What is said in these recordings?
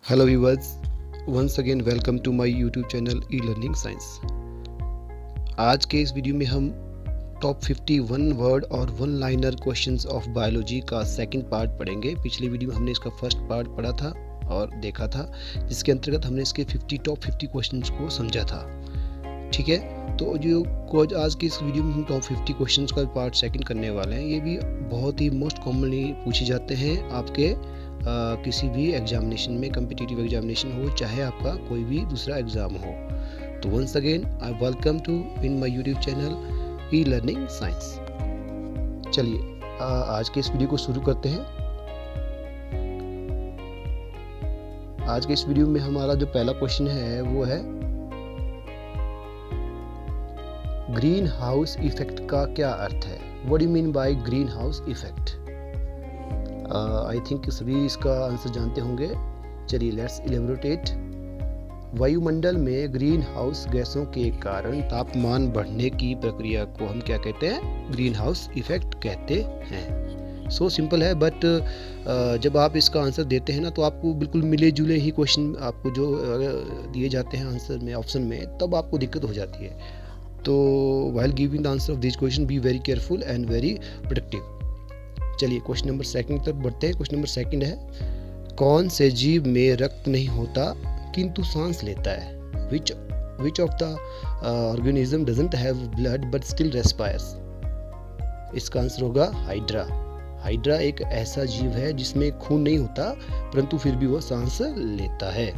Hello viewers, once again welcome to my YouTube channel e-learning science। आज के इस video में हम टॉप 51 वर्ड और one liner questions of biology का सेकंड पार्ट पढ़ेंगे। पिछली वीडियो में हमने इसका फर्स्ट पार्ट पढ़ा था और देखा था, जिसके अंतर्गत हमने इसके टॉप 50 क्वेश्चंस को समझा था। ठीक है, तो जो आज की इस वीडियो में हम टॉप 50 क्वेश्चंस का पार्ट सेकंड करने वाले हैं। ये भी बहुत ही मोस्ट कॉमनली पूछे जाते हैं आपके किसी भी एग्जामिनेशन में, कम्पिटिटिव एग्जामिनेशन हो चाहे आपका कोई भी दूसरा एग्ज़ाम हो। तो once again I welcome to in my YouTube channel e learning science. चलिए आज के इस वीडियो को शुरू करते हैं। आज के इस वीडियो में हमारा जो पहला क्वेश्चन है वो है ग्रीन हाउस इफेक्ट का क्या अर्थ है। What do you mean by green house effect? I think सभी इसका आंसर जानते होंगे। चलिए लेट्स इलेबोरेट। वायुमंडल में ग्रीन हाउस गैसों के कारण तापमान बढ़ने की प्रक्रिया को हम क्या कहते हैं? ग्रीन हाउस इफेक्ट कहते हैं। सो सिंपल है, बट जब आप इसका आंसर देते हैं ना, तो आपको बिल्कुल मिले जुले ही क्वेश्चन आपको जो दिए जाते हैं आंसर में, ऑप्शन में, तब आपको दिक्कत हो जाती है। तो while giving the answer of this question be very careful and very protective. चलिए क्वेश्चन नंबर सेकंड तक बढ़ते हैं। क्वेश्चन नंबर सेकंड है, कौन से जीव में रक्त नहीं होता किंतु सांस लेता है? Which of the organism doesn't have blood but still respires? इसका आंसर होगा हाइड्रा। हाइड्रा एक ऐसा जीव है जिसमें खून नहीं होता परंतु फिर भी वो सांस लेता है।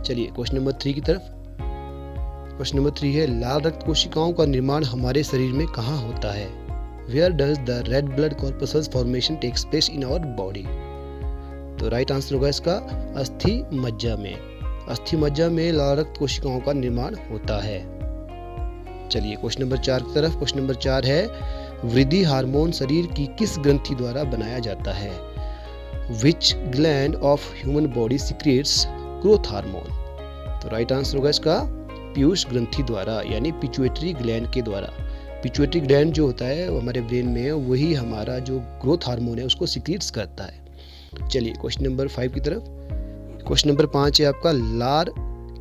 चलिए क्वेश्चन नंबर 3 की तरफ। क्वेश्चन नंबर 3 है, लाल रक्त कोशिकाओं का निर्माण हमारे शरीर में कहाँ होता है? Where does the red blood corpuscles formation takes place in our body? तो राइट आंसर होगा इसका अस्थि मज्जा में। अस्थि मज्जा में लाल रक्त कोशिकाओं का निर्माण होता है। चलिए क्वेश्चन नंबर 4 की तरफ। क्वेश्चन नंबर 4 है, वृद्धि हार्मोन शरीर की किस ग्रंथि द्वारा बनाया जाता है? Which gland of human body secretes growth hormone? तो राइट आंसर होगा इसका पीयूष ग्रंथि द्वारा, यानी पिट्यूटरी ग्लैंड के द्वारा। पिट्यूटरी ग्लैंड जो होता है वो हमारे ब्रेन में, वही हमारा जो ग्रोथ हार्मोन है उसको सिक्रीट्स करता है। चलिए क्वेश्चन नंबर 5 की तरफ। क्वेश्चन नंबर 5 है आपका, लार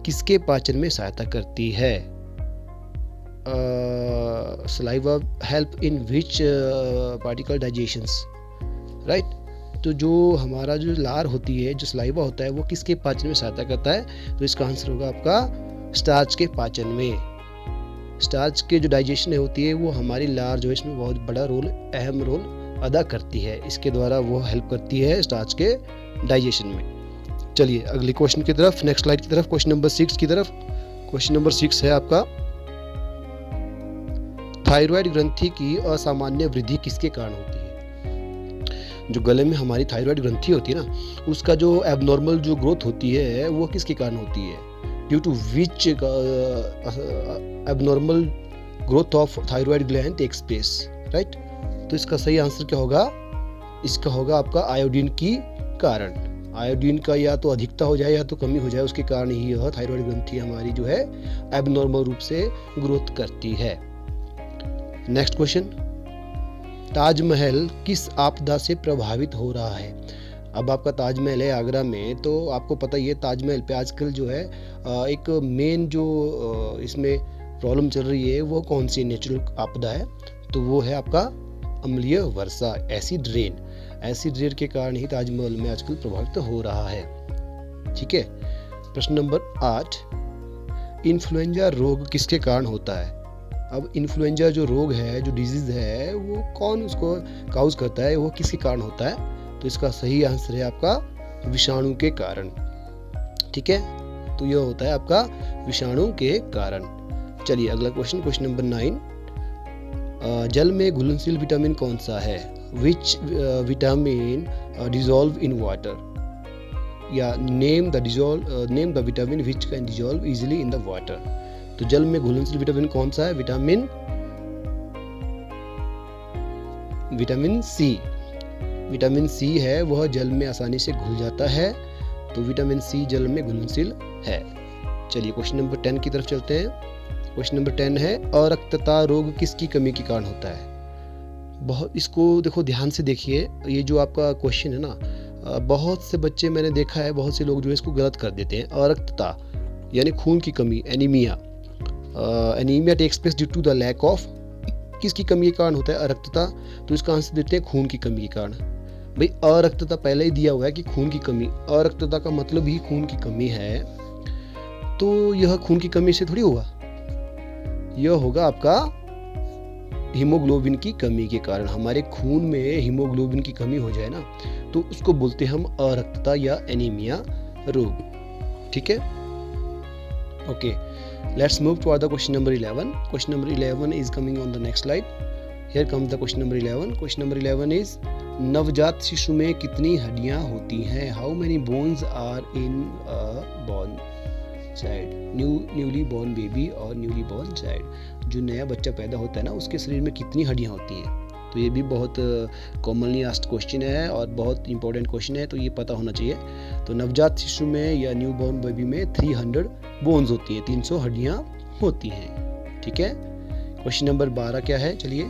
किसके पाचन में सहायता करती है? Saliva help in which particle digestions? Right. तो जो हमारा जो लार होती है, जो सलाइवा होता है, वो किसके पाचन में सहायता करता है? तो इसका आंसर होगा आपका स्टार्च के पाचन में। स्टार्च के जो डाइजेशन होती है वो हमारी लार जो है इसमें बहुत बड़ा रोल, अहम रोल अदा करती है। इसके द्वारा वो हेल्प करती है स्टार्च के डाइजेशन में। चलिए अगले क्वेश्चन की तरफ, नेक्स्ट स्लाइड की तरफ, क्वेश्चन नंबर 6 की तरफ। क्वेश्चन नंबर 6 है आपका, थायराइड ग्रंथि की असामान्य वृद्धि किसके कारण होती है? जो गले में हमारी थायराइड ग्रंथि होती है ना, उसका जो एबनॉर्मल जो ग्रोथ होती है वो किसके कारण होती है? Due to which abnormal growth of thyroid gland takes place, right. तो इसका सही आंसर क्या होगा? इसका होगा आपका आयोडीन की कारण। आयोडीन का या तो अधिकता हो जाए या तो कमी हो जाए, उसके कारण ही यह थायराइड ग्रंथि हमारी जो है एबनॉर्मल रूप से ग्रोथ करती है। नेक्स्ट क्वेश्चन, ताजमहल किस आपदा से प्रभावित हो रहा है? अब आपका ताजमहल है आगरा में, तो आपको पता ही है ताजमहल पे आजकल जो है एक मेन जो इसमें प्रॉब्लम चल रही है वो कौन सी नेचुरल आपदा है? तो वो है आपका अम्लीय वर्षा, एसिड रेन। एसिड रेन के कारण ही ताजमहल में आजकल प्रभावित हो रहा है। ठीक है। प्रश्न नंबर 8, इन्फ्लुएंजा रोग किसके कारण होता है? अब इन्फ्लुएंजा जो रोग है, जो डिजीज है, वो कौन उसको काउज करता है, वो किसके कारण होता है? तो इसका सही आंसर है आपका विषाणु के कारण। ठीक है, तो यह होता है आपका विषाणु के कारण। चलिए अगला क्वेश्चन, क्वेश्चन नंबर 9, जल में घुलनशील विटामिन कौन सा है? Which vitamin dissolve in water? या name the vitamin which can dissolve easily in the water? तो जल में घुलनशील विटामिन कौन सा है? Vitamin C. विटामिन सी है, वह जल में आसानी से घुल जाता है, तो विटामिन सी जल में घुलनशील है। चलिए क्वेश्चन नंबर 10 की तरफ चलते हैं। क्वेश्चन नंबर 10 है, अरक्तता रोग किसकी कमी के कारण होता है? बहुत इसको देखो ध्यान से देखिए, ये जो आपका क्वेश्चन है ना, बहुत से बच्चे मैंने देखा है, बहुत से लोग जो है इसको गलत कर देते हैं। अरक्तता यानी खून की कमी, anaemia. Anaemia takes place due to the lack of, किसकी कमी के कारण होता है? अरक्तता। तो इसका आंसर देते हैं खून की कमी के कारण। भाई अरक्तता पहले ही दिया हुआ है कि खून की कमी, अरक्तता का मतलब ही खून की कमी है, तो यह खून की कमी से थोड़ी होगा, यह होगा आपका हीमोग्लोबिन की कमी के कारण। हमारे खून में हीमोग्लोबिन की कमी हो जाए ना, तो उसको बोलते हैं हम अरक्तता या एनीमिया रोग। ठीक है, okay, let's move to the question number 11. Question number 11 is coming on the next slide. Here comes the question number 11. Question number 11 is, नवजात शिशु में कितनी हड्डियां होती हैं? How many bones are in a born child? Newly born baby और newly born child, जो नया बच्चा पैदा होता है ना, उसके शरीर में कितनी हड्डियां होती हैं? तो ये भी बहुत कॉमनली आस्क्ड क्वेश्चन है और बहुत इंपॉर्टेंट क्वेश्चन है, तो ये पता होना चाहिए। तो नवजात शिशु में या न्यू बॉर्न बेबी में 300 बोन्स होती हैं, 300 हड्डियां होती हैं। ठीक है, क्वेश्चन नंबर 12 क्या है? चलिए,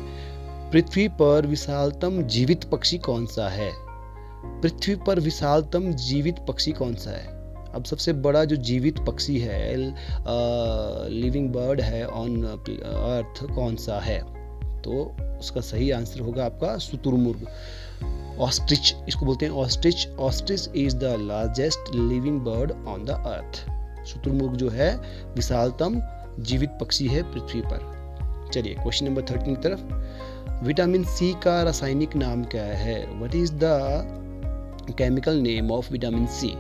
पृथ्वी पर विशालतम जीवित पक्षी कौन सा है? पृथ्वी पर विशालतम जीवित पक्षी कौन सा है? अब सबसे बड़ा जो जीवित पक्षी है, लिविंग बर्ड है ऑन अर्थ, कौन सा है? तो उसका सही आंसर होगा आपका शुतुरमुर्ग, ऑस्ट्रिच, इसको बोलते हैं ostrich. Ostrich is the largest living bird on the earth. शुतुरमुर्ग जो है विशालतम जीवित पक्षी है पृथ्वी पर। चलिए क्वेश्चन नंबर 13 की तरफ। विटामिन सी का रासायनिक नाम क्या है? What is the chemical name of vitamin C?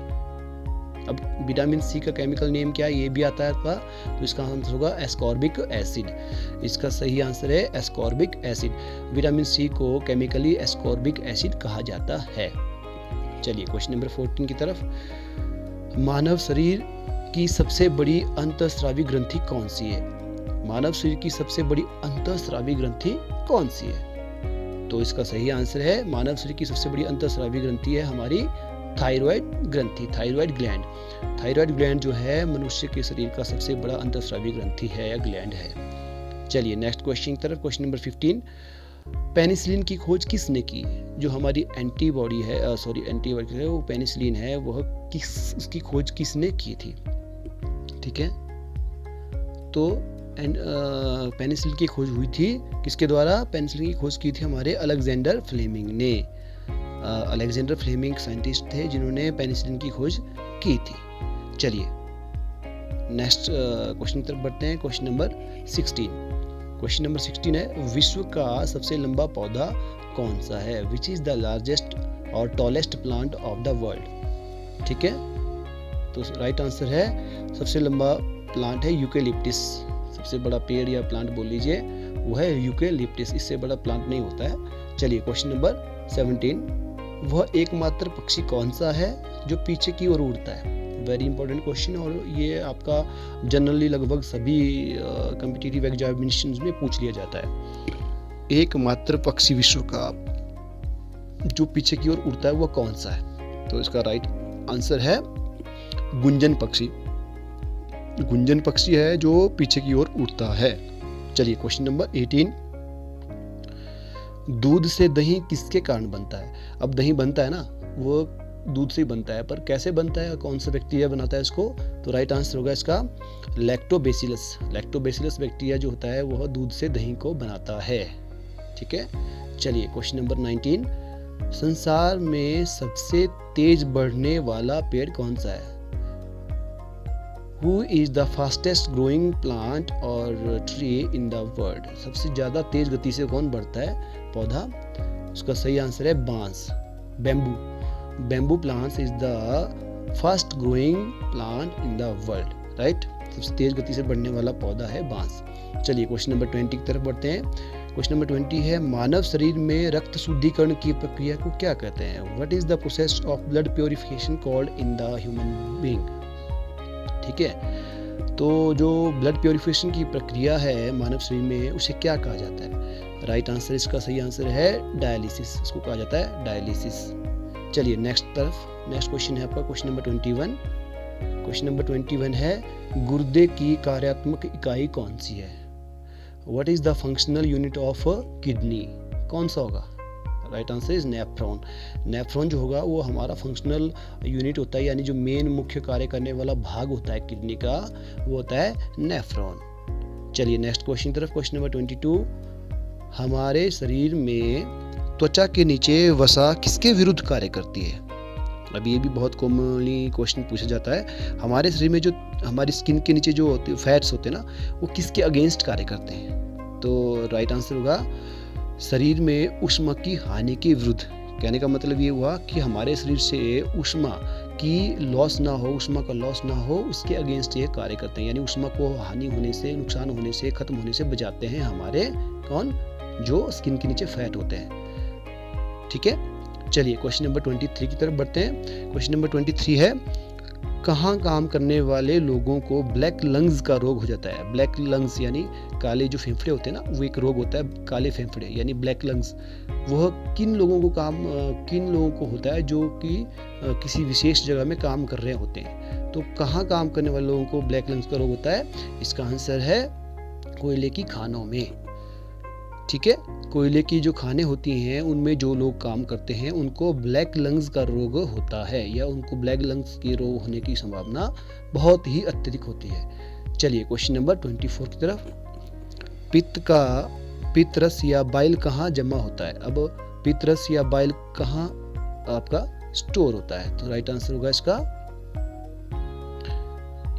अब विटामिन सी का केमिकल नेम क्या है, ये भी आता है आपका, तो इसका आंसर होगा एस्कॉर्बिक एसिड। इसका सही आंसर है एस्कॉर्बिक एसिड। विटामिन सी को केमिकली एस्कॉर्बिक एसिड कहा जाता है। चलिए क्वेश्चन नंबर 14 की तरफ। मानव शरीर की सबसे बड़ी अंतःस्रावी ग्रंथि कौन सी है? मानव शरीर की सबसे बड़ी अंतःस्रावी ग्रंथि कौन सी है? तो इसका सही आंसर है, मानव शरीर की सबसे बड़ी अंतःस्रावी ग्रंथि है हमारी थायराइड ग्रंथि, थायराइड ग्लैंड। थायराइड ग्लैंड जो है मनुष्य के शरीर का सबसे बड़ा अंतःस्रावी ग्रंथि है या ग्लैंड है। चलिए नेक्स्ट क्वेश्चन की तरफ। Question number 15। पेनिसिलिन की खोज किसने की? जो हमारी एंटीबॉडी है, एंटीबॉडी है वो पेनिसिलिन है, वह उसकी खोज किसने की थी? ठीक है, तो पेनिसिलिन की खोज हुई थी किसके द्वारा? पेनिसिलिन की खोज की थी हमारे अलेक्जेंडर फ्लेमिंग ने। अलेक्जेंडर फ्लेमिंग साइंटिस्ट थे जिन्होंने पेनिसिलिन की खोज की थी। चलिए नेक्स्ट क्वेश्चन की तरफ बढ़ते हैं। Question number 16। क्वेश्चन नंबर 16 है, विश्व का सबसे लंबा पौधा कौन सा है? विच इज द लार्जेस्ट और tallest plant of the world? ठीक है, तो राइट आंसर है, सबसे लंबा प्लांट है यूकेलिप्टिस। सबसे बड़ा पेड़ या प्लांट बोल लीजिए वो है यूकेलिप्टिस, इससे बड़ा प्लांट नहीं होता है। चलिए क्वेश्चन नंबर 17। वह एकमात्र पक्षी कौन सा है जो पीछे की ओर उड़ता है? वेरी इंपॉर्टेंट क्वेश्चन, और ये आपका जनरली लगभग सभी कॉम्पिटिटिव एग्जामिनेशंस में पूछ लिया जाता है। एकमात्र पक्षी विश्व का जो पीछे की ओर उड़ता है वह कौन सा है? तो इसका राइट आंसर है गुंजन पक्षी। गुंजन पक्षी है जो पीछे की ओर उड़ता है। चलिए क्वेश्चन नंबर 18। दूध से दही किसके कारण बनता है? अब दही बनता है ना, वो दूध से ही बनता है, पर कैसे बनता है, कौन सा बैक्टीरिया बनाता है इसको? तो राइट आंसर होगा इसका लैक्टोबैसिलस। लैक्टोबैसिलस बैक्टीरिया जो होता है वह दूध से दही को बनाता है। ठीक है, चलिए क्वेश्चन नंबर 19। संसार में सबसे तेज बढ़ने वाला पेड़ कौन सा है? Who is the fastest growing plant or tree in the world? सबसे ज्यादा तेज गति से कौन बढ़ता है पौधा? उसका सही आंसर है बांस, bamboo. Bamboo plants is the fast growing plant in the world. Right, सबसे तेज गति से बढ़ने वाला पौधा है बांस। चलिए क्वेश्चन नंबर 20 की तरफ बढ़ते हैं। क्वेश्चन नंबर 20 है, मानव शरीर में रक्त शुद्धिकरण की प्रक्रिया को क्या कहते हैं? What is the process of blood purification called in the human being? ठीक है, तो जो ब्लड प्योरिफिकेशन की प्रक्रिया है मानव शरीर में, उसे क्या कहा जाता है? राइट आंसर, इसका सही आंसर है डायलिसिस, इसको कहा जाता है डायलिसिस। चलिए नेक्स्ट क्वेश्चन है आपका क्वेश्चन नंबर 21। क्वेश्चन नंबर 21 है, गुर्दे की कार्यात्मक इकाई कौन सी है? What is the functional unit of kidney? कौन सा होगा? Right answer is nephron. Nephron जो होगा वो हमारा फंक्शनल यूनिट होता है, यानी जो मेन मुख्य कार्य करने वाला भाग होता है किडनी का, वो होता है नेफ्रॉन। चलिए नेक्स्ट क्वेश्चन तरफ, क्वेश्चन नंबर 22। हमारे शरीर में त्वचा के नीचे वसा किसके विरुद्ध कार्य करती है? अब ये भी बहुत कॉमनली क्वेश्चन पूछा जाता है। हमारे शरीर में जो हमारी स्किन के नीचे जो फैट्स होते हैं ना, वो किसके अगेंस्ट कार्य करते हैं? तो राइट आंसर होगा शरीर में ऊष्मा की हानि के विरुद्ध। कहने का मतलब ये हुआ कि हमारे शरीर से ऊष्मा की लॉस ना हो, ऊष्मा का लॉस ना हो, उसके अगेंस्ट ये कार्य करते हैं, यानी ऊष्मा को हानि होने से, नुकसान होने से, खत्म होने से बचाते हैं हमारे कौन, जो स्किन के नीचे फैट होते हैं। ठीक है, चलिए क्वेश्चन नंबर 23 की तरफ बढ़ते हैं। क्वेश्चन नंबर 23 है, कहाँ काम करने वाले लोगों को ब्लैक लंग्स का रोग हो जाता है? ब्लैक लंग्स यानी काले जो फेफड़े होते हैं ना, वो एक रोग होता है, काले फेफड़े यानी ब्लैक लंग्स। वह किन लोगों को होता है जो कि किसी विशेष जगह में काम कर रहे होते हैं? तो कहाँ काम करने वाले लोगों को ब्लैक लंग्स का रोग होता है? इसका आंसर है कोयले की खानों में। ठीक है, कोयले की जो खानें होती हैं उनमें जो लोग काम करते हैं उनको ब्लैक लंग्स का रोग होता है, या उनको ब्लैक लंग्स के रोग होने की संभावना बहुत ही अत्यधिक होती है। चलिए क्वेश्चन नंबर 24 की तरफ। पित्त रस या बाइल कहाँ जमा होता है? अब पित्त रस या बाइल कहाँ आपका स्टोर होता है? तो राइट आंसर होगा इसका,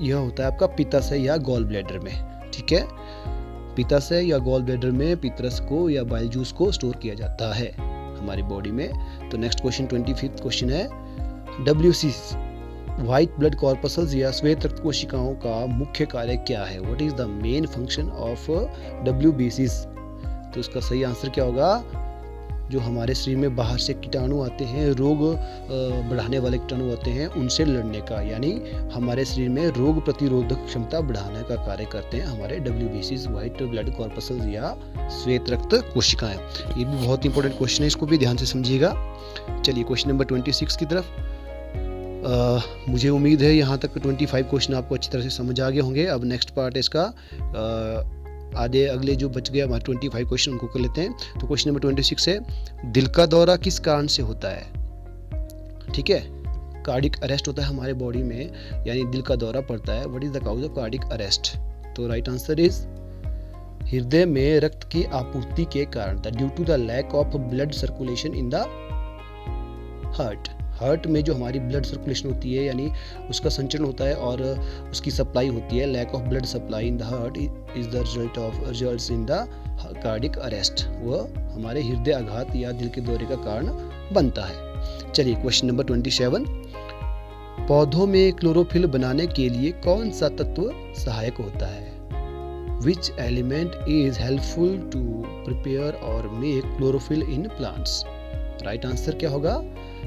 यह होता है आपका पित्ताशय या गॉल ब्लैडर में। ठीक है, पित्ताशय या गॉल ब्लैडर में पित्तरस को या बाइल जूस को स्टोर किया जाता है हमारी बॉडी में। तो नेक्स्ट क्वेश्चन 25 क्वेश्चन है, WC व्हाइट ब्लड कॉर्पसल्स या श्वेत रक्त कोशिकाओं का मुख्य कार्य क्या है? What is the main function of WBCs? तो इसका सही आंसर क्या होगा? जो हमारे शरीर में बाहर से कीटाणु आते हैं, रोग बढ़ाने वाले कीटाणु आते हैं, उनसे लड़ने का, यानी हमारे शरीर में रोग प्रतिरोधक क्षमता बढ़ाने का कार्य करते हैं हमारे WBCs व्हाइट ब्लड कॉर्पसल्स या श्वेत रक्त कोशिकाएं। ये भी बहुत इंपॉर्टेंट क्वेश्चन है, इसको भी ध्यान से समझिएगा। चलिए क्वेश्चन नंबर 26 की तरफ। मुझे उम्मीद है यहाँ तक 25 क्वेश्चन आपको अच्छी तरह से समझ आ गए होंगे। अब नेक्स्ट पार्ट है इसका, आधे अगले जो बच गए हमारे 25 क्वेश्चन उनको कर लेते हैं। तो क्वेश्चन नंबर 26 है, दिल का दौरा किस कारण से होता है? ठीक है, कार्डिक अरेस्ट होता है हमारे बॉडी में, यानी दिल का दौरा पड़ता है। What is the cause of cardiac arrest? तो राइट आंसर इज हृदय में रक्त की आपूर्ति के कारण था, due to the lack of blood circulation in the heart में जो हमारी ब्लड सर्कुलेशन होती है, यानी उसका संचरण होता है और उसकी सप्लाई होती है, lack of blood supply in the heart is the results in the cardiac arrest. वह हमारे हृदय आघात या दिल के दौरे का कारण बनता है। चलिए क्वेश्चन नंबर 27, पौधों में क्लोरोफिल बनाने के लिए कौन सा तत्व सहायक होता है? Which element is helpful to prepare or make chlorophyll in plants? Right answer क्या होगा?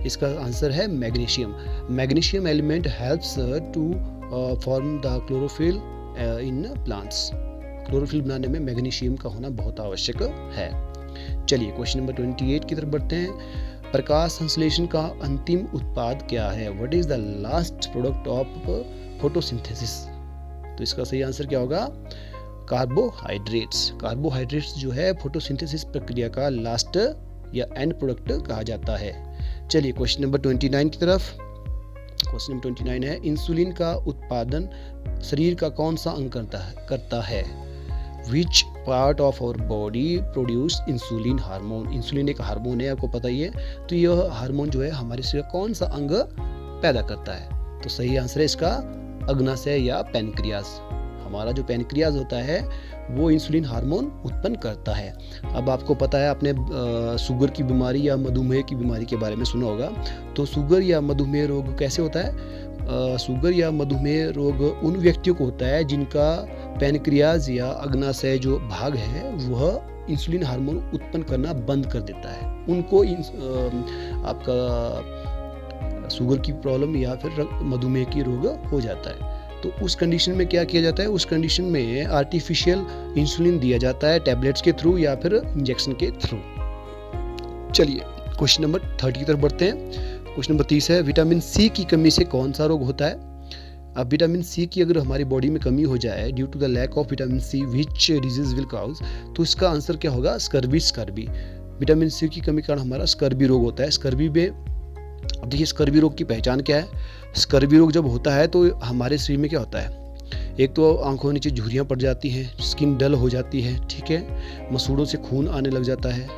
इसका आंसर है magnesium. Magnesium element helps to form the chlorophyll in plants. Chlorophyll बनाने में मैग्नीशियम का होना बहुत आवश्यक है। चलिए क्वेश्चन नंबर 28 की तरफ बढ़ते हैं। प्रकाश संश्लेषण का अंतिम उत्पाद क्या है? What is the last product of photosynthesis? तो इसका सही आंसर क्या होगा? कार्बोहाइड्रेट्स। कार्बोहाइड्रेट्स जो है फोटोसिंथेसिस प्रक्रिया का लास्ट या एंड प्रोडक्ट कहा जाता है। चलिए क्वेश्चन नंबर 29 की तरफ। क्वेश्चन नंबर 29 है, इंसुलिन का उत्पादन शरीर का कौन सा अंग करता है? Which part of our body produce insulin hormone? Insulin एक हार्मोन है, आपको पता ही है। तो यह हार्मोन जो है हमारे शरीर का कौन सा अंग पैदा करता है? तो सही आंसर है इसका अग्नाशय या पैनक्रियाज। हमारा जो पैनक्रियाज होता है वो इंसुलिन हार्मोन उत्पन्न करता है। अब आपको पता है, आपने शुगर की बीमारी या मधुमेह की बीमारी के बारे में सुना होगा। तो शुगर या मधुमेह रोग कैसे होता है? शुगर या मधुमेह रोग उन व्यक्तियों को होता है जिनका पैनक्रियाज या अग्नाशय जो भाग है वह इंसुलिन हार्मोन उत्पन्न करना बंद कर देता है। उनको आपका शुगर की प्रॉब्लम या फिर मधुमेह की रोग हो जाता है। तो उस कंडीशन में क्या किया जाता है? उस कंडीशन में आर्टिफिशियल इंसुलिन दिया जाता है, टैबलेट्स के थ्रू या फिर इंजेक्शन के थ्रू। चलिए क्वेश्चन नंबर 30 की तरफ बढ़ते हैं। क्वेश्चन नंबर 30 है, विटामिन सी की कमी से कौन सा रोग होता है? अब विटामिन सी की अगर हमारी बॉडी में कमी हो जाए, due to the lack of vitamin C which disease will cause, तो इसका आंसर क्या होगा? स्कर्वी। विटामिन सी की कमी के कारण हमारा स्कर्वी रोग होता है। स्कर्वी में, अब देखिए स्कर्वी रोग की पहचान क्या है। स्कर्वी रोग जब होता है तो हमारे शरीर में क्या होता है, एक तो आंखों के नीचे झुर्रियाँ पड़ जाती हैं, स्किन डल हो जाती है, ठीक है, मसूड़ों से खून आने लग जाता है।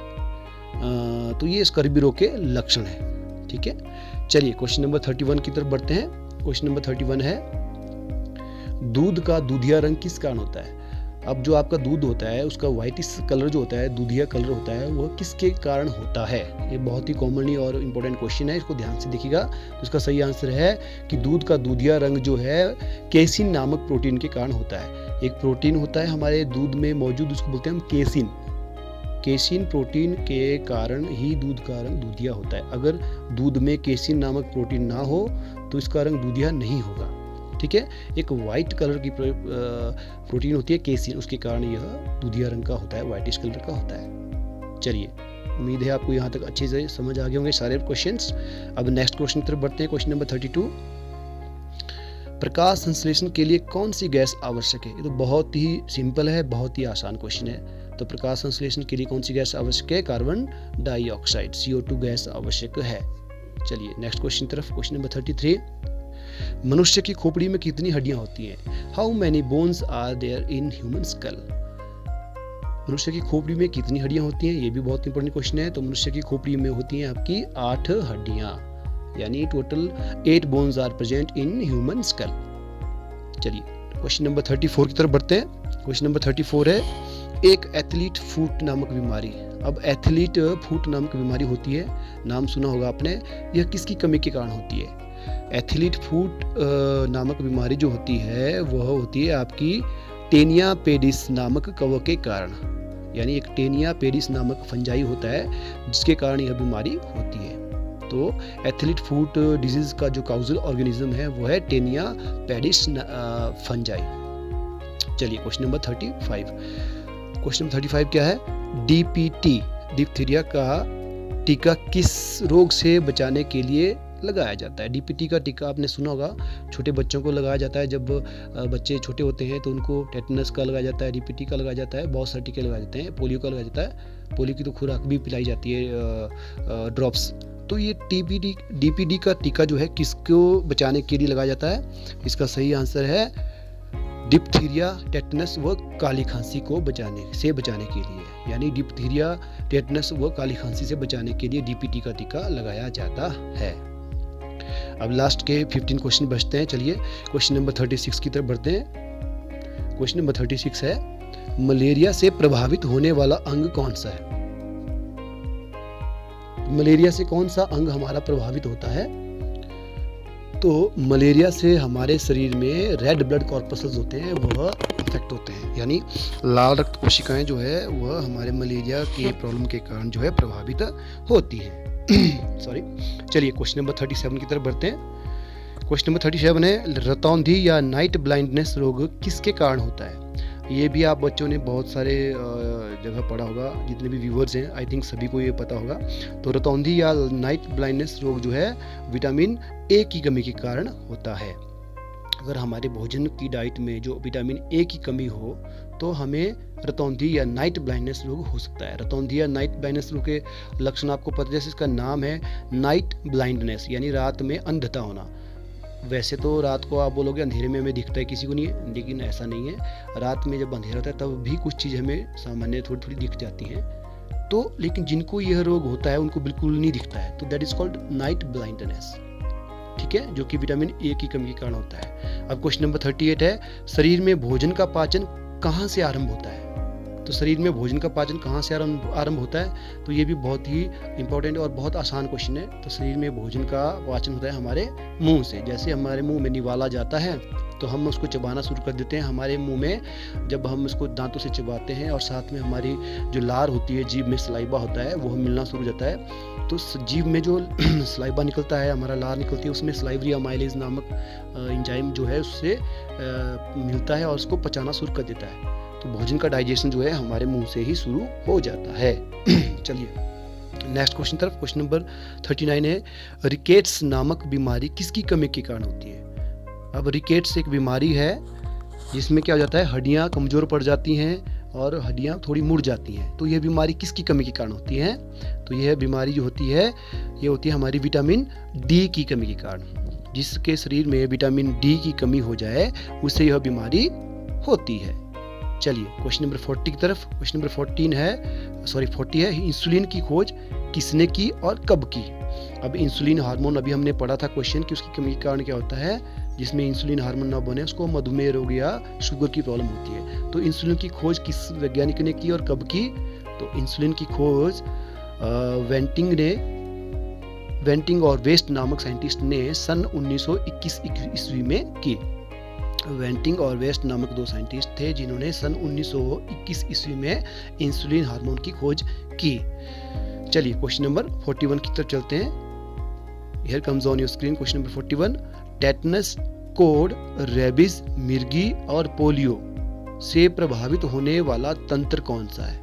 तो ये स्कर्वी रोग के लक्षण हैं, ठीक है। चलिए क्वेश्चन नंबर 31 की तरफ बढ़ते हैं। क्वेश्चन नंबर 31 है, दूध का दूधिया रंग किस कारण होता है। अब जो आपका दूध होता है उसका व्हाइटिश कलर जो होता है, दूधिया कलर होता है, वह किसके कारण होता है। ये बहुत ही कॉमनली और इम्पोर्टेंट क्वेश्चन है, इसको ध्यान से देखिएगा। तो इसका सही आंसर है कि दूध का दूधिया रंग जो है केसिन नामक प्रोटीन के कारण होता है। एक प्रोटीन होता है हमारे दूध में मौजूद, उसको बोलते हैं हम केसिन। केसिन प्रोटीन के कारण ही दूध का रंग दूधिया होता है। अगर दूध में केसिन नामक प्रोटीन ना हो तो इसका रंग दूधिया नहीं होगा, ठीक है। एक वाइट कलर की प्रोटीन होती है केसिन, उसके कारण यह दूधिया रंग का होता है, वाइटिश कलर का होता है। चलिए, उम्मीद है आपको यहाँ तक अच्छे से समझ आ गए होंगे सारे क्वेश्चंस। अब नेक्स्ट क्वेश्चन की तरफ बढ़ते हैं। क्वेश्चन नंबर 32, प्रकाश संश्लेषण के लिए कौन सी गैस आवश्यक है। ये तो बहुत ही सिंपल है, बहुत ही आसान क्वेश्चन है। तो प्रकाश संश्लेषण के लिए कौन सी गैस आवश्यक है, कार्बन डाइऑक्साइड CO2 गैस आवश्यक है। चलिए नेक्स्ट क्वेश्चन तरफ। क्वेश्चन नंबर 33, मनुष्य की खोपड़ी में कितनी हड्डियां होती हैं। How many bones are there in human skull. मनुष्य की खोपड़ी में कितनी हड्डियां होती हैं, ये भी बहुत इंपॉर्टेंट क्वेश्चन है। तो मनुष्य की खोपड़ी में होती हैं आपकी 8 हड्डियां, यानी total 8 bones are present in human skull. चलिए क्वेश्चन नंबर 34 की तरफ बढ़ते हैं। क्वेश्चन नंबर 34 है, एक एथलीट फुट नामक बीमारी। अब एथलीट फुट नामक बीमारी होती है, नाम सुना होगा आपने। यह किसकी कमी के कारण होती है। एथलीट फुट नामक बीमारी जो होती है वह होती है आपकी टेनिया पेडिस नामक कवक के कारण, यानी एक टेनिया पेडिस नामक फंजाई होता है जिसके कारण यह बीमारी होती है। तो एथलीट फुट डिजीज का जो काउजल ऑर्गेनिज्म है वो है टेनिया पेडिस फंजाई। चलिए क्वेश्चन नंबर 35। क्वेश्चन 35 क्या है, DPT डिप्थीरिया का टीका किस रोग से बचाने के लिए लगाया जाता है। DPT का टीका आपने सुना होगा, छोटे बच्चों को लगाया जाता है। जब बच्चे छोटे होते हैं तो उनको टेटनस का लगाया जाता है, DPT का लगाया जाता है, बहुत सारे टीके लगाए जाते हैं, पोलियो का लगाया जाता है। पोलियो की तो खुराक भी पिलाई जाती है, ड्रॉप्स। तो ये DPT का टीका जो है किसको बचाने के लिए लगाया जाता है। इसका सही आंसर है डिप्थीरिया, टेटनस व काली खांसी को बचाने के लिए, यानी डिप्थीरिया, टेटनस व काली खांसी से बचाने के लिए DPT का टीका लगाया जाता है। अब लास्ट के 15 क्वेश्चन बचते हैं। चलिए क्वेश्चन नंबर 36 की तरफ बढ़ते हैं। क्वेश्चन नंबर 36 है, मलेरिया से प्रभावित होने वाला अंग कौन सा है। मलेरिया से कौन सा अंग हमारा प्रभावित होता है। तो मलेरिया से हमारे शरीर में रेड ब्लड कॉर्पसेस होते हैं, वह इफेक्ट होते हैं, यानी लाल रक्त कोशिकाएं जो है वह हमारे मलेरिया के प्रॉब्लम के कारण जो है प्रभावित होती हैं। सॉरी। चलिए क्वेश्चन नंबर 37 की तरफ बढ़ते हैं। क्वेश्चन नंबर 37 है, रतौंधी या नाइट ब्लाइंडनेस रोग किसके कारण होता है। ये भी आप बच्चों ने बहुत सारे जगह पढ़ा होगा, जितने भी व्यूअर्स हैं आई थिंक सभी को ये पता होगा। तो रतौंधी या नाइट ब्लाइंडनेस रोग जो है विटामिन ए की कमी के कारण होता है। अगर हमारे भोजन की डाइट में जो विटामिन ए की कमी हो तो हमें रतौंधी या नाइट ब्लाइंडनेस रोग हो सकता है। रतौंधी या नाइट ब्लाइंडनेस रोग के लक्षण आपको पता है, जैसे इसका नाम है नाइट ब्लाइंडनेस, यानी रात में अंधता होना। वैसे तो रात को आप बोलोगे अंधेरे में हमें दिखता है, किसी को नहीं है, लेकिन ऐसा नहीं है। रात में जब अंधेरा होता है तब भी कुछ चीज़ हमें सामान्य थोड़ी थोड़ी दिख जाती हैं। तो लेकिन जिनको यह रोग होता है उनको बिल्कुल नहीं दिखता है, तो that is called night blindness, ठीक है, जो कि विटामिन ए की कमी के कारण होता है। अब क्वेश्चन नंबर 38 है, शरीर में भोजन का पाचन कहाँ से आरंभ होता है। तो शरीर में भोजन का पाचन कहाँ से आरंभ होता है, तो ये भी बहुत ही इंपॉर्टेंट और बहुत आसान क्वेश्चन है। तो शरीर में भोजन का पाचन होता है हमारे मुंह से। जैसे हमारे मुंह में निवाला जाता है तो हम उसको चबाना शुरू कर देते हैं। हमारे मुंह में जब हम उसको दांतों से चबाते हैं और साथ में हमारी जो लार होती है, जीभ में सलाइबा होता है, वो मिलना शुरू हो जाता है। तो जीभ में जो सलाइबा निकलता है, हमारा लार निकलती है, उसमें सलाइवरी अमाइलेज नामक एंजाइम जो है उससे मिलता है और उसको पचाना शुरू कर देता है। तो भोजन का डाइजेशन जो है हमारे मुंह से ही शुरू हो जाता है। चलिए नेक्स्ट क्वेश्चन तरफ। क्वेश्चन नंबर 39 है, रिकेट्स नामक बीमारी किसकी कमी के कारण होती है। अब रिकेट्स एक बीमारी है जिसमें क्या हो जाता है, हड्डियां कमज़ोर पड़ जाती हैं, और हड्डियाँ थोड़ी मुड़ जाती हैं। तो यह बीमारी किसकी कमी के कारण होती है? तो यह बीमारी जो होती है ये होती है हमारी विटामिन डी की कमी के कारण। जिसके शरीर में विटामिन डी की कमी हो जाए उससे यह बीमारी होती है। चलिए क्वेश्चन नंबर 40 की तरफ। क्वेश्चन नंबर 40 है इंसुलिन की खोज किसने की और कब की? अब इंसुलिन हार्मोन अभी हमने पढ़ा था क्वेश्चन कि उसकी कमी के कारण क्या होता है, जिसमें इंसुलिन हार्मोन ना बने उसको मधुमेह रोग या शुगर की प्रॉब्लम होती है। तो इंसुलिन की खोज किस वैज्ञानिक ने की और कब की? तो इंसुलिन की खोज वेंटिंग और वेस्ट नामक साइंटिस्ट ने सन 1921 ईस्वी में की। वेंटिंग और वेस्ट नामक दो साइंटिस्ट थे जिन्होंने सन 1921 ईस्वी में इंसुलिन हार्मोन की खोज की। चलिए क्वेश्चन नंबर 41 की तरफ चलते हैं। Here comes on your screen question number 41। Tetanus, कोढ़, रेबीज, मिर्गी और पोलियो से प्रभावित होने वाला तंत्र कौन सा है?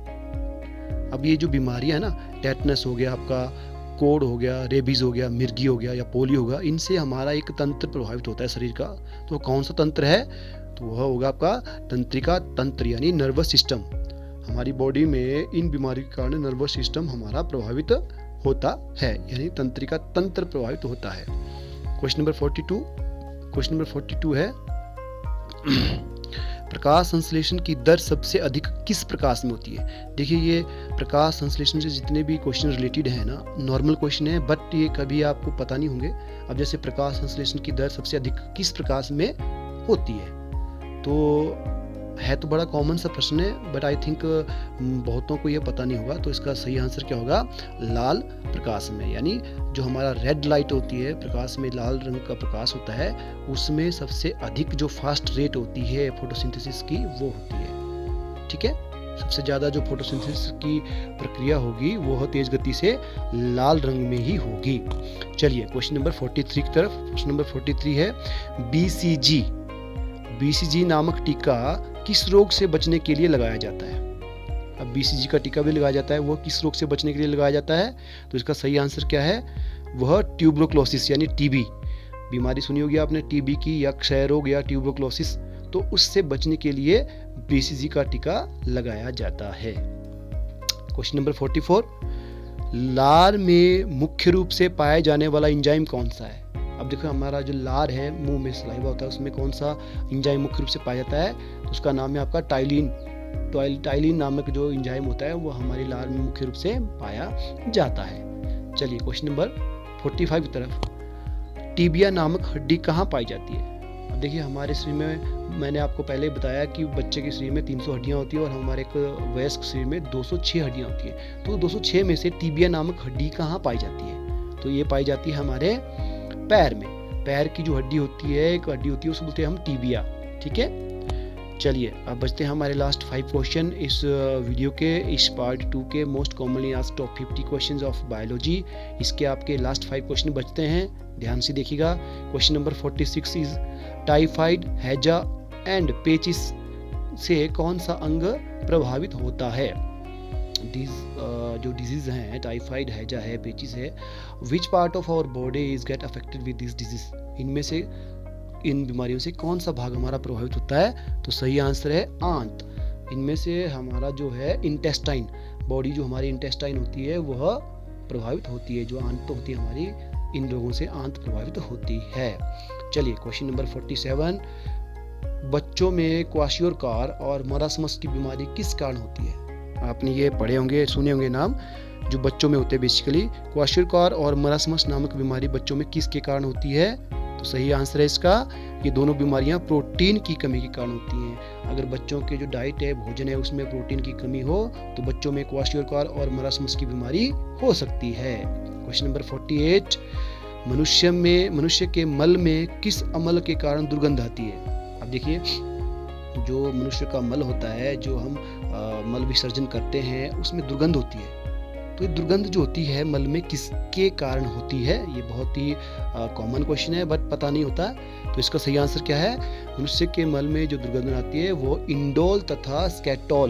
अब ये जो बीमारी है ना, टेटनस हो गया आपका, कोढ़ हो गया, रेबीज हो गया, मिर्गी हो गया या पोलियो होगा, इनसे हमारा एक तंत्र प्रभावित होता है शरीर का। तो कौन सा तंत्र है? तो वह होगा आपका तंत्रिका तंत्र यानी नर्वस सिस्टम। हमारी बॉडी में इन बीमारी के कारण नर्वस सिस्टम हमारा प्रभावित होता है, यानी तंत्रिका तंत्र प्रभावित होता है। क्वेश्चन नंबर 42 है प्रकाश संश्लेषण की दर सबसे अधिक किस प्रकाश में होती है? देखिए ये प्रकाश संश्लेषण से जितने भी क्वेश्चन रिलेटेड है ना, नॉर्मल क्वेश्चन है बट ये कभी आपको पता नहीं होंगे। अब जैसे प्रकाश संश्लेषण की दर सबसे अधिक किस प्रकाश में होती है, तो है तो बड़ा कॉमन सा प्रश्न है बट आई थिंक बहुतों को ये पता नहीं होगा। तो इसका सही आंसर क्या होगा? लाल प्रकाश में, यानी जो हमारा रेड लाइट होती है, प्रकाश में लाल रंग का प्रकाश होता है, उसमें सबसे अधिक जो फास्ट रेट होती है फोटोसिंथेसिस की वो होती है। ठीक है, सबसे ज़्यादा जो फोटोसिंथेसिस की प्रक्रिया होगी वो तेज गति से लाल रंग में ही होगी। चलिए क्वेश्चन नंबर 43 की तरफ। क्वेश्चन नंबर 43 है BCG नामक टीका किस रोग से बचने के लिए लगाया जाता है? अब BCG का टीका भी लगाया जाता है, वो किस रोग से बचने के लिए लगाया जाता है? तो इसका सही आंसर क्या है? वह ट्यूबरक्लोसिस यानी टीबी बीमारी सुनी होगी आपने, टीबी की या क्षय रोग या ट्यूबरक्लोसिस, तो उससे बचने के लिए BCG का टीका लगाया जाता है। क्वेश्चन नंबर 44, लार में मुख्य रूप से पाया जाने वाला एंजाइम कौन सा है? अब देखो हमारा जो लार है, मुंह में सलाइवा होता है, उसमें कौन सा एंजाइम मुख्य रूप से पाया जाता है? तो उसका नाम है आपका टाइलिन नामक जो एंजाइम होता है वो हमारी लार में मुख्य रूप से पाया जाता है। चलिए क्वेश्चन नंबर 45 की तरफ। टीबिया नामक हड्डी कहाँ पाई जाती है? अब देखिए हमारे शरीर में, मैंने आपको पहले बताया कि बच्चे के शरीर में 300 हड्डियाँ होती है और हमारे एक वयस्क शरीर में 206 हड्डियाँ होती है। तो 206 में से टीबिया नामक हड्डी कहाँ पाई जाती है? तो ये पाई जाती है हमारे पैर में। पैर की जो हड्डी होती है, एक हड्डी होती है, उसको बोलते हैं हम टीबिया। ठीक है, चलिए अब बचते हैं हमारे लास्ट 5 क्वेश्चन इस वीडियो के, इस पार्ट 2 के most commonly asked top 50 questions of biology. इसके आपके लास्ट 5 क्वेश्चन बचते हैं, ध्यान से देखिएगा। क्वेश्चन नंबर 46 इज टाइफाइड, हैजा एंड पेचिस से कौन सा अंग प्रभावित होता है? जो डिजीज हैं, टाइफाइड, हैजा है, पेचिस है, which part of our body is get affected with this disease? इनमें से, इन बीमारियों से कौन सा भाग हमारा प्रभावित होता है? तो सही आंसर है आंत। इनमें से हमारा जो है इंटेस्टाइन, बॉडी जो हमारी इंटेस्टाइन होती है वह प्रभावित होती है। जो आंत होती है हमारी, इन लोगों से आंत प्रभावित होती है। चलिए क्वेश्चन नंबर 47, बच्चों में क्वाशियोरकार और मरासमस की बीमारी किस कारण होती है? आपने ये पढ़े होंगे, सुने होंगे नाम, जो बच्चों में होते हैं बेसिकली। क्वाशियोरकार और मरासमस नामक बीमारी बच्चों में किसके कारण होती है? तो सही आंसर है इसका, ये दोनों बीमारियां प्रोटीन की कमी के कारण होती हैं। अगर बच्चों के जो डाइट है, भोजन है, उसमें प्रोटीन की कमी हो तो बच्चों में क्वाशियोरकार और मरासमस की बीमारी हो सकती है। क्वेश्चन नंबर 48, मनुष्य के मल में किस अमल के कारण दुर्गंध आती है? अब देखिए जो मनुष्य का मल होता है, जो हम मल विसर्जन करते हैं, उसमें दुर्गंध होती है। तो ये दुर्गंध जो होती है मल में किसके कारण होती है? ये बहुत ही कॉमन क्वेश्चन है बट पता नहीं होता। तो इसका सही आंसर क्या है? मनुष्य के मल में जो दुर्गंध आती है वो इंडोल तथा स्केटोल,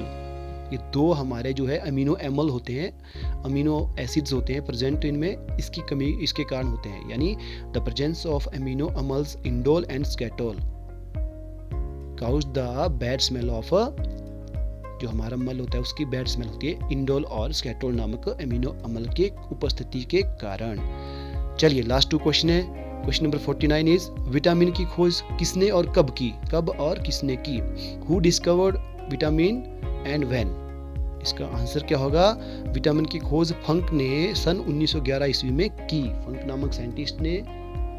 ये दो हमारे जो है अमीनो एमल होते हैं, अमीनो एसिड्स होते हैं प्रेजेंट इनमें, इसकी कमी इसके कारण होते हैं। यानी the presence of amino amals indole and skatole cause the bad smell of जो हमारा मल होता है उसकी बैड स्मेल होती है इंडोल और स्केटोल नामक अमीनो अम्ल के उपस्थिति के कारण। चलिए लास्ट 2 क्वेश्चन है। क्वेश्चन नंबर 49 इज विटामिन की खोज किसने और कब की, कब और किसने की? Who discovered vitamin and when? इसका आंसर क्या होगा? विटामिन की खोज फंक ने सन 1911 ईस्वी में की। फंक नामक साइंटिस्ट ने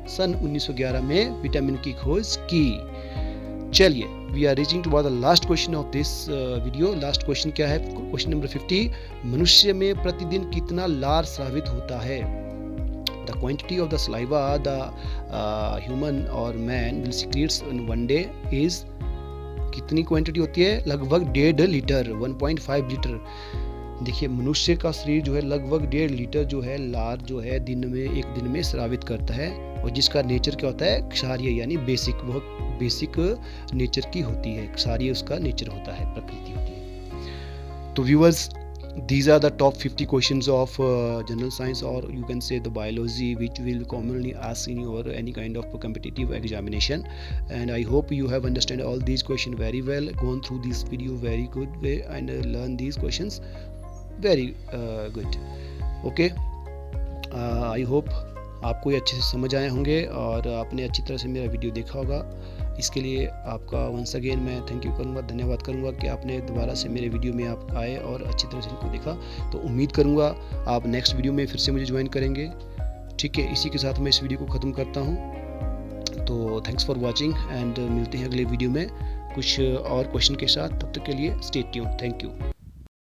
सन 1911 में विटामिन की खोज की। चलिए we are reaching to the last question of this video. Last question क्या है? क्वेश्चन नंबर 50, मनुष्य में प्रतिदिन कितना लार स्रावित होता है? The quantity of the saliva the human और man will secretes in one day is, कितनी क्वांटिटी होती है? लगभग 1.5 लीटर, 1.5 लीटर। देखिए मनुष्य का शरीर जो है लगभग 1.5 लीटर जो है लार जो है एक दिन में स्रावित करता है, और जिसका नेचर क्या होता है? क्षारीय यानी बेसिक, वह बेसिक नेचर की होती है, क्षारीय उसका नेचर होता है, प्रकृति होती है। तो viewers, these are the top 50 questions of general science, or you can say the biology, which will commonly ask in your any kind of competitive examination, and I hope you have understand all these questions very well, gone through this video very good way and learn these questions very good. Okay, I hope आपको ये अच्छे से समझ आए होंगे और आपने अच्छी तरह से मेरा वीडियो देखा होगा। इसके लिए आपका वंस अगेन मैं थैंक यू करूँगा, धन्यवाद करूँगा कि आपने दोबारा से मेरे वीडियो में आप आए और अच्छी तरह से इनको देखा। तो उम्मीद करूँगा आप नेक्स्ट वीडियो में फिर से मुझे ज्वाइन करेंगे। ठीक है, इसी के साथ मैं इस वीडियो को ख़त्म करता हूँ। तो थैंक्स फॉर वॉचिंग एंड मिलते हैं अगले वीडियो में कुछ और क्वेश्चन के साथ। तब तक के लिए स्टे ट्यून्ड। Thank you.